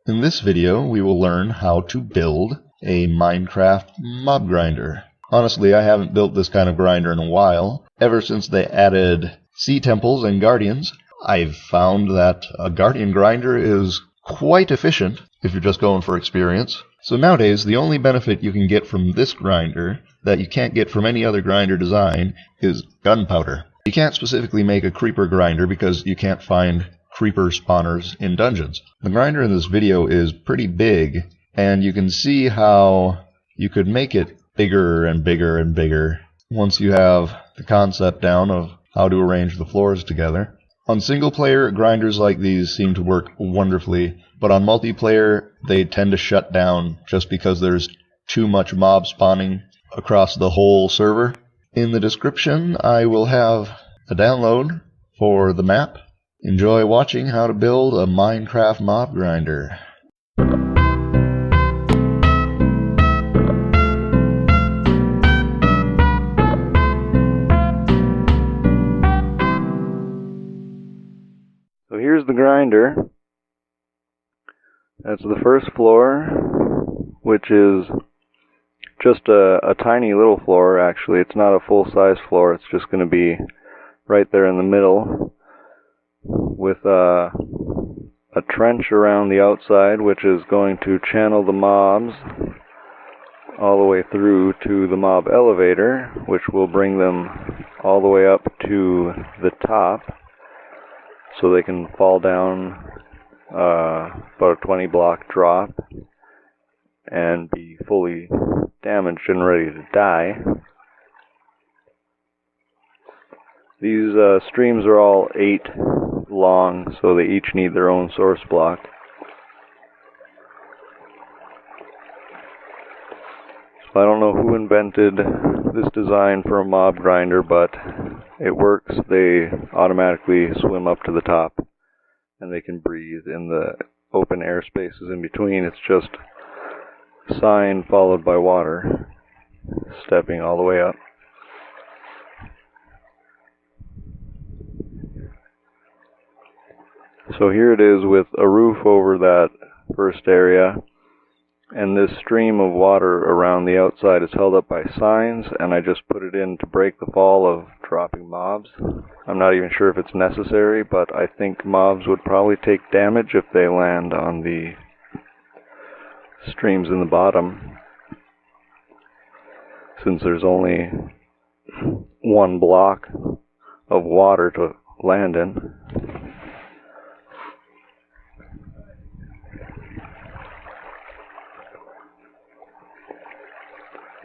In this video, we will learn how to build a Minecraft mob grinder. Honestly, I haven't built this kind of grinder in a while. Ever since they added sea temples and guardians, I've found that a guardian grinder is quite efficient if you're just going for experience. So nowadays, the only benefit you can get from this grinder that you can't get from any other grinder design is gunpowder. You can't specifically make a creeper grinder because you can't find creeper spawners in dungeons. The grinder in this video is pretty big, and you can see how you could make it bigger and bigger and bigger once you have the concept down of how to arrange the floors together. On single player, grinders like these seem to work wonderfully, but on multiplayer they tend to shut down just because there's too much mob spawning across the whole server. In the description I will have a download for the map. Enjoy watching how to build a Minecraft mob grinder. So here's the grinder. That's the first floor, which is just a tiny little floor actually. It's not a full-size floor, it's just going to be right there in the middle, with a trench around the outside, which is going to channel the mobs all the way through to the mob elevator, which will bring them all the way up to the top so they can fall down about a 20 block drop and be fully damaged and ready to die. These streams are all 8 long, so they each need their own source block. So I don't know who invented this design for a mob grinder, but it works. They automatically swim up to the top and they can breathe in the open air spaces in between. It's just sign followed by water, stepping all the way up. So here it is with a roof over that first area, and this stream of water around the outside is held up by signs, and I just put it in to break the fall of dropping mobs. I'm not even sure if it's necessary, but I think mobs would probably take damage if they land on the streams in the bottom, since there's only one block of water to land in.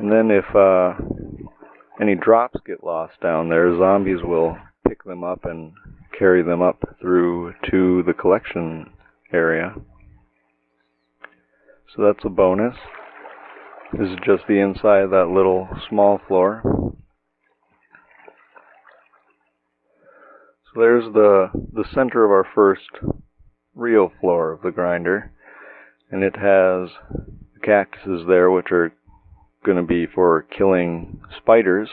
And then if any drops get lost down there, zombies will pick them up and carry them up through to the collection area. So that's a bonus. This is just the inside of that little small floor. So there's the center of our first real floor of the grinder, and it has cactuses there, which are going to be for killing spiders.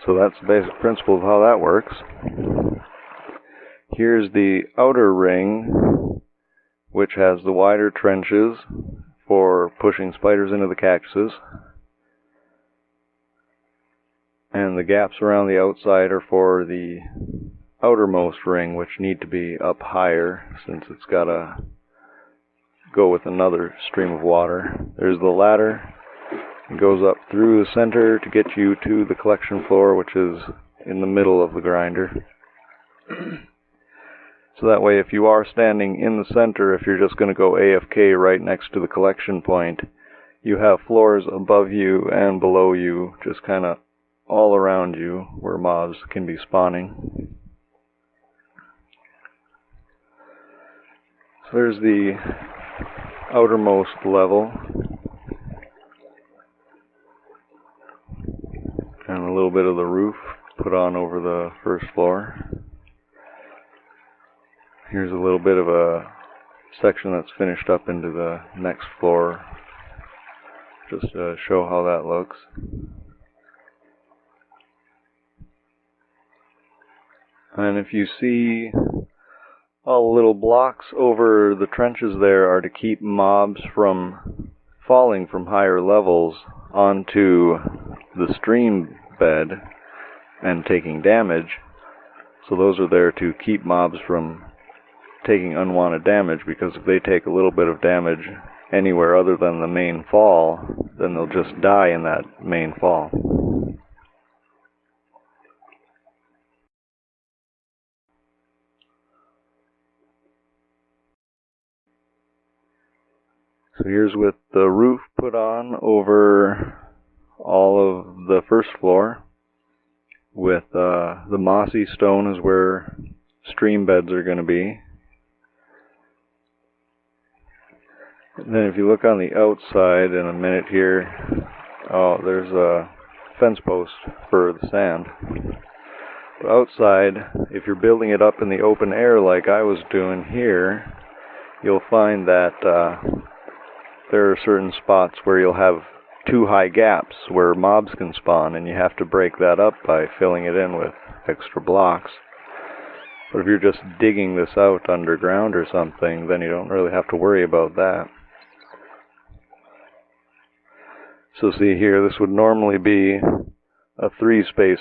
So that's the basic principle of how that works. Here's the outer ring, which has the wider trenches for pushing spiders into the cactuses. And the gaps around the outside are for the outermost ring, which need to be up higher since it's got to go with another stream of water. There's the ladder. It goes up through the center to get you to the collection floor, which is in the middle of the grinder. So that way, if you are standing in the center, if you're just going to go AFK right next to the collection point, you have floors above you and below you, just kind of all around you where mobs can be spawning. So there's the outermost level, and a little bit of the roof put on over the first floor. Here's a little bit of a section that's finished up into the next floor, just to show how that looks. And if you see, all the little blocks over the trenches there are to keep mobs from falling from higher levels onto the stream bed and taking damage. So those are there to keep mobs from taking unwanted damage, because if they take a little bit of damage anywhere other than the main fall, then they'll just die in that main fall. So here's with the roof put on over all of the first floor, with the mossy stone is where stream beds are going to be. And then if you look on the outside in a minute here, oh, there's a fence post for the sand. But outside, if you're building it up in the open air like I was doing here, you'll find that there are certain spots where you'll have too high gaps where mobs can spawn, and you have to break that up by filling it in with extra blocks. But if you're just digging this out underground or something, then you don't really have to worry about that. So see here, this would normally be a 3-space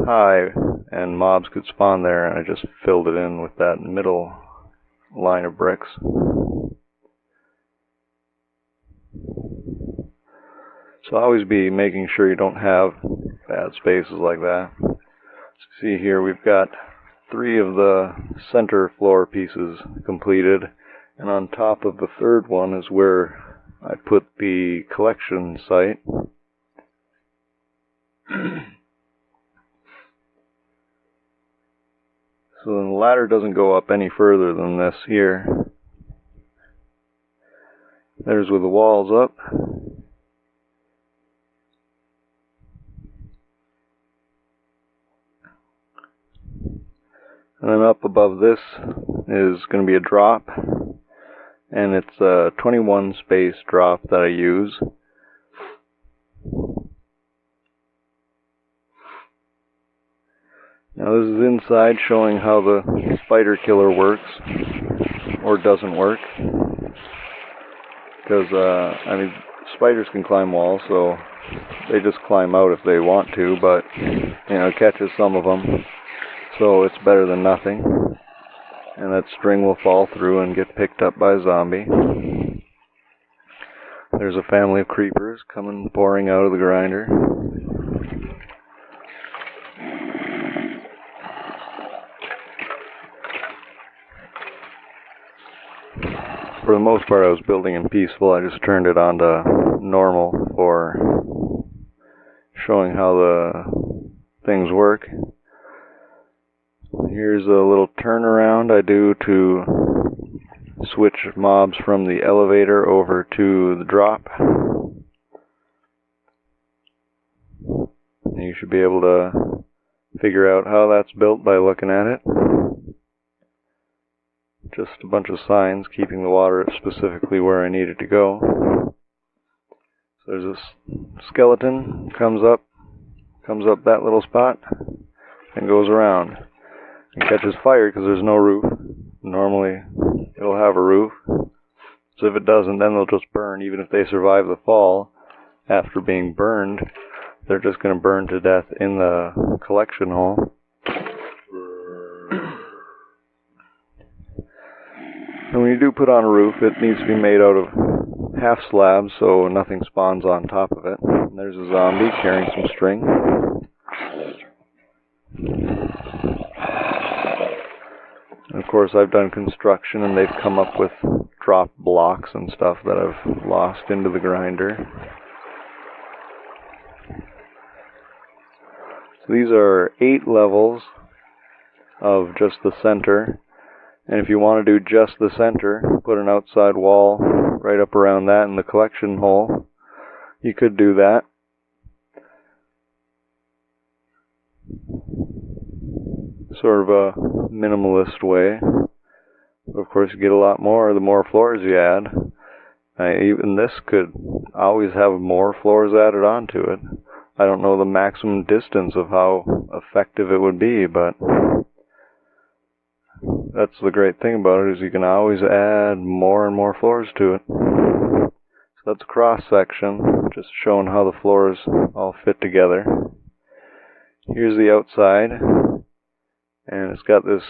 high, and mobs could spawn there, and I just filled it in with that middle line of bricks. So always be making sure you don't have bad spaces like that. So see here, we've got 3 of the center floor pieces completed, and on top of the third one is where I put the collection site. So then the ladder doesn't go up any further than this here. There's with the walls up. And then up above this is going to be a drop, and it's a 21 space drop that I use. Now this is inside, showing how the spider killer works, or doesn't work. Because, I mean, spiders can climb walls, so they just climb out if they want to, but, you know, it catches some of them. So it's better than nothing. And that string will fall through and get picked up by a zombie. There's a family of creepers coming, pouring out of the grinder. For the most part I was building in peaceful. I just turned it on to normal for showing how the things work. Here's a little turnaround I do to switch mobs from the elevator over to the drop. You should be able to figure out how that's built by looking at it. Just a bunch of signs keeping the water specifically where I need it to go. So there's a skeleton, comes up that little spot and goes around. It catches fire because there's no roof. Normally it'll have a roof. So if it doesn't, then they'll just burn. Even if they survive the fall, after being burned, they're just going to burn to death in the collection hole. And when you do put on a roof, it needs to be made out of half slabs so nothing spawns on top of it. And there's a zombie carrying some string. And of course I've done construction, and they've come up with drop blocks and stuff that I've lost into the grinder. So these are 8 levels of just the center. And if you want to do just the center, put an outside wall right up around that in the collection hole, you could do that. Sort of a minimalist way. Of course, you get a lot more the more floors you add. Even this could always have more floors added onto it. I don't know the maximum distance of how effective it would be, but that's the great thing about it, is you can always add more and more floors to it. So that's a cross section, just showing how the floors all fit together. Here's the outside, and it's got this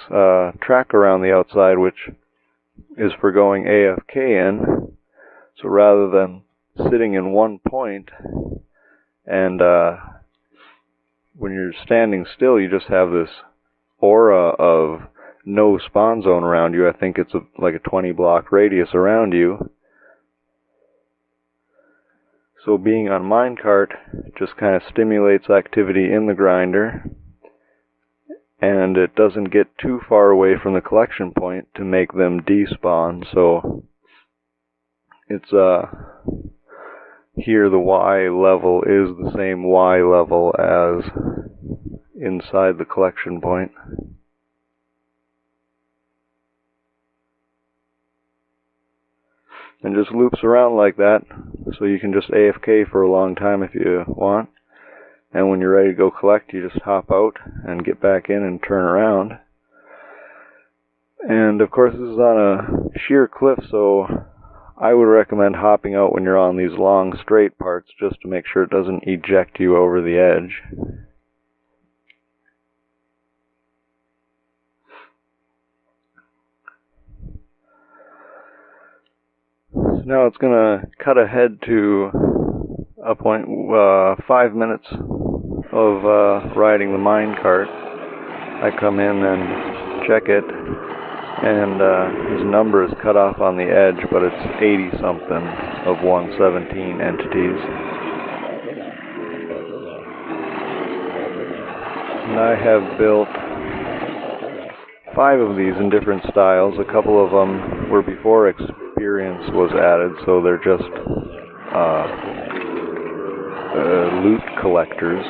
track around the outside, which is for going AFK in. So rather than sitting in one point, and when you're standing still, you just have this aura of no spawn zone around you. I think it's like a 20 block radius around you. So being on minecart just kind of stimulates activity in the grinder, and it doesn't get too far away from the collection point to make them despawn. So it's here the Y level is the same Y level as inside the collection point. And just loops around like that, so you can just AFK for a long time if you want. And when you're ready to go collect, you just hop out and get back in and turn around. And of course, this is on a sheer cliff, so I would recommend hopping out when you're on these long straight parts, just to make sure it doesn't eject you over the edge. So now it's going to cut ahead to a point, 5 minutes of riding the minecart. I come in and check it, and his number is cut off on the edge, but it's 80 something of 117 entities. And I have built 5 of these in different styles. A couple of them were before experience was added, so they're just loot collectors.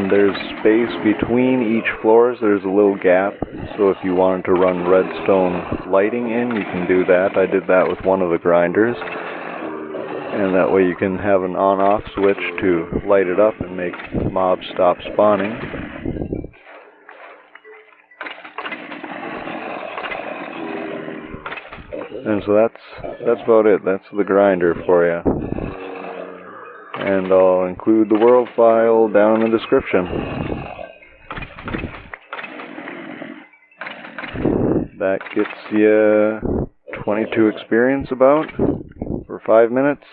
There's space between each floors. There's a little gap, so if you wanted to run redstone lighting in, you can do that. I did that with one of the grinders, and that way you can have an on-off switch to light it up and make mobs stop spawning. And so that's about it. That's the grinder for you. And I'll include the world file down in the description. That gets you 22 experience about for 5 minutes.